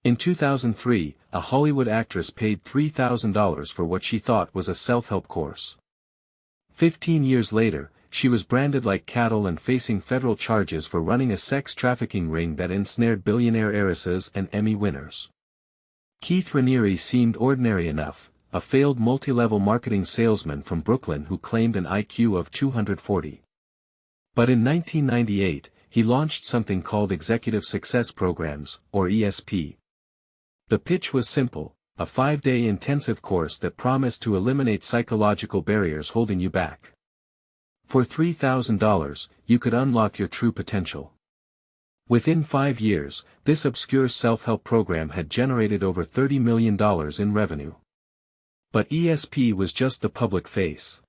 In 2003, a Hollywood actress paid $3,000 for what she thought was a self-help course. 15 years later, she was branded like cattle and facing federal charges for running a sex trafficking ring that ensnared billionaire heiresses and Emmy winners. Keith Raniere seemed ordinary enough, a failed multi-level marketing salesman from Brooklyn who claimed an IQ of 240. But in 1998, he launched something called Executive Success Programs, or ESP. The pitch was simple, a 5-day intensive course that promised to eliminate psychological barriers holding you back. For $3,000, you could unlock your true potential. Within 5 years, this obscure self-help program had generated over $30 million in revenue. But ESP was just the public face.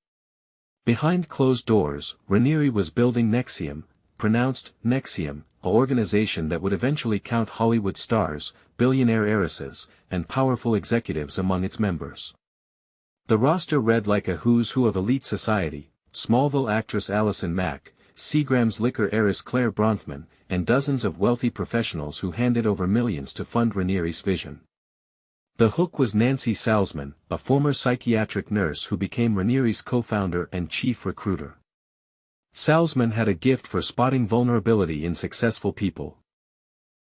Behind closed doors, Raniere was building NXIVM, pronounced NXIVM, an organization that would eventually count Hollywood stars, billionaire heiresses, and powerful executives among its members. The roster read like a who's who of elite society: Smallville actress Allison Mack, Seagram's liquor heiress Claire Bronfman, and dozens of wealthy professionals who handed over millions to fund Raniere's vision. The hook was Nancy Salzman, a former psychiatric nurse who became Raniere's co-founder and chief recruiter. Salzman had a gift for spotting vulnerability in successful people.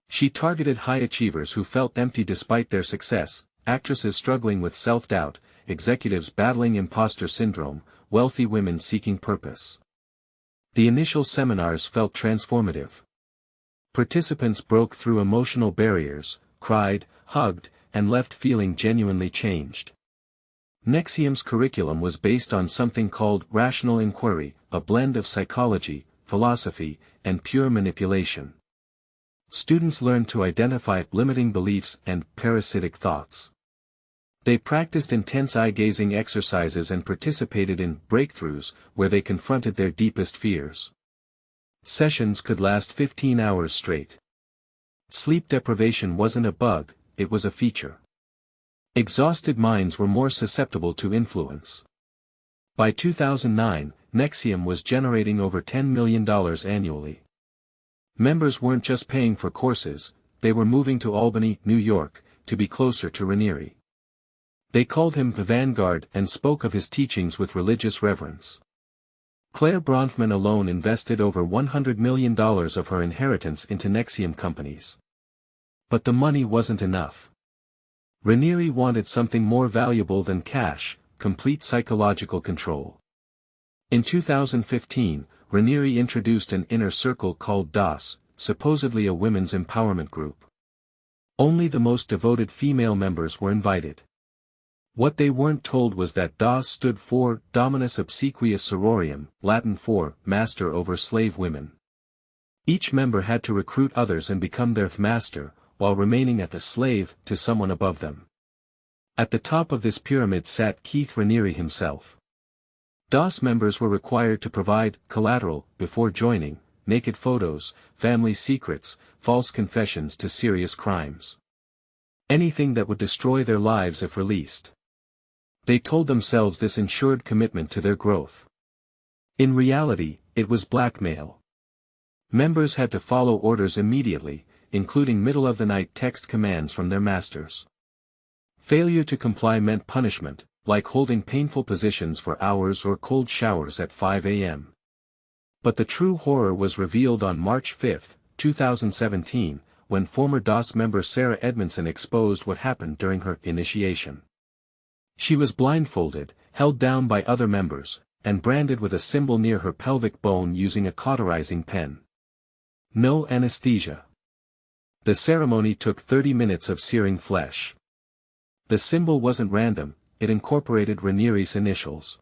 She targeted high achievers who felt empty despite their success, actresses struggling with self-doubt, executives battling imposter syndrome, wealthy women seeking purpose. The initial seminars felt transformative. Participants broke through emotional barriers, cried, hugged, and left feeling genuinely changed. NXIVM's curriculum was based on something called rational inquiry, a blend of psychology, philosophy, and pure manipulation. Students learned to identify limiting beliefs and parasitic thoughts. They practiced intense eye-gazing exercises and participated in breakthroughs, where they confronted their deepest fears. Sessions could last 15 hours straight. Sleep deprivation wasn't a bug, it was a feature. Exhausted minds were more susceptible to influence. By 2009, NXIVM was generating over $10 million annually. Members weren't just paying for courses, they were moving to Albany, New York, to be closer to Raniere. They called him the Vanguard and spoke of his teachings with religious reverence. Claire Bronfman alone invested over $100 million of her inheritance into NXIVM companies. But the money wasn't enough. Raniere wanted something more valuable than cash: complete psychological control. In 2015, Raniere introduced an inner circle called DOS, supposedly a women's empowerment group. Only the most devoted female members were invited. What they weren't told was that DOS stood for Dominus Obsequious Sororium, Latin for Master over Slave Women. Each member had to recruit others and become their master, while remaining a slave to someone above them. At the top of this pyramid sat Keith Raniere himself. DOS members were required to provide collateral before joining: naked photos, family secrets, false confessions to serious crimes. Anything that would destroy their lives if released. They told themselves this ensured commitment to their growth. In reality, it was blackmail. Members had to follow orders immediately, including middle-of-the-night text commands from their masters. Failure to comply meant punishment, like holding painful positions for hours or cold showers at 5 a.m. But the true horror was revealed on March 5, 2017, when former DOS member Sarah Edmondson exposed what happened during her initiation. She was blindfolded, held down by other members, and branded with a symbol near her pelvic bone using a cauterizing pen. No anesthesia. The ceremony took 30 minutes of searing flesh. The symbol wasn't random, it incorporated Raniere's initials.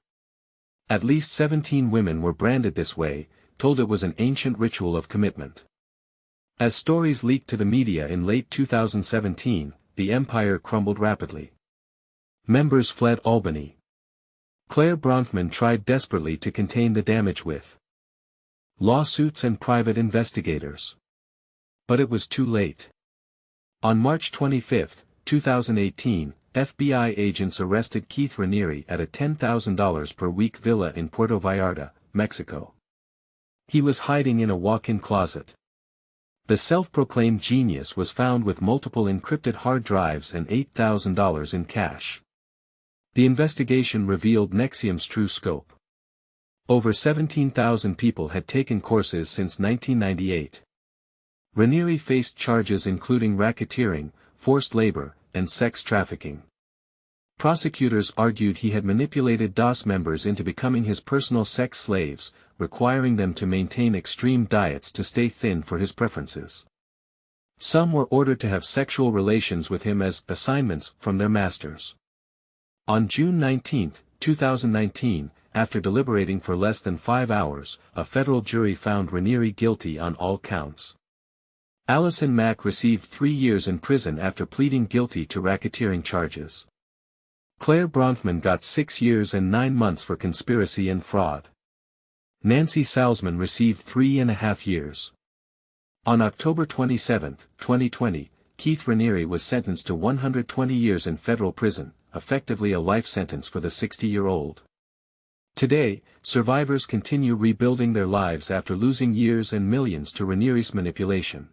At least 17 women were branded this way, told it was an ancient ritual of commitment. As stories leaked to the media in late 2017, the empire crumbled rapidly. Members fled Albany. Claire Bronfman tried desperately to contain the damage with lawsuits and private investigators. But it was too late. On March 25, 2018, FBI agents arrested Keith Raniere at a $10,000 per week villa in Puerto Vallarta, Mexico. He was hiding in a walk-in closet. The self-proclaimed genius was found with multiple encrypted hard drives and $8,000 in cash. The investigation revealed NXIVM's true scope. Over 17,000 people had taken courses since 1998. Raniere faced charges including racketeering, forced labor, and sex trafficking. Prosecutors argued he had manipulated DOS members into becoming his personal sex slaves, requiring them to maintain extreme diets to stay thin for his preferences. Some were ordered to have sexual relations with him as assignments from their masters. On June 19, 2019, after deliberating for less than 5 hours, a federal jury found Raniere guilty on all counts. Allison Mack received 3 years in prison after pleading guilty to racketeering charges. Claire Bronfman got 6 years and 9 months for conspiracy and fraud. Nancy Salzman received 3.5 years. On October 27, 2020, Keith Raniere was sentenced to 120 years in federal prison, effectively a life sentence for the 60-year-old. Today, survivors continue rebuilding their lives after losing years and millions to Raniere's manipulation.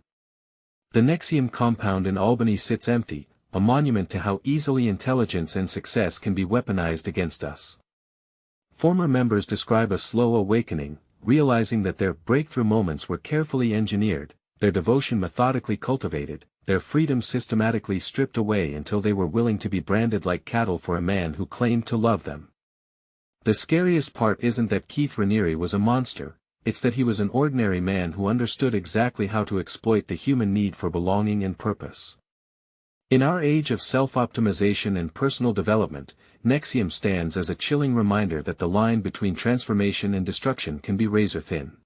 The NXIVM compound in Albany sits empty, a monument to how easily intelligence and success can be weaponized against us. Former members describe a slow awakening, realizing that their breakthrough moments were carefully engineered, their devotion methodically cultivated, their freedom systematically stripped away until they were willing to be branded like cattle for a man who claimed to love them. The scariest part isn't that Keith Raniere was a monster, it's that he was an ordinary man who understood exactly how to exploit the human need for belonging and purpose. In our age of self-optimization and personal development, NXIVM stands as a chilling reminder that the line between transformation and destruction can be razor-thin.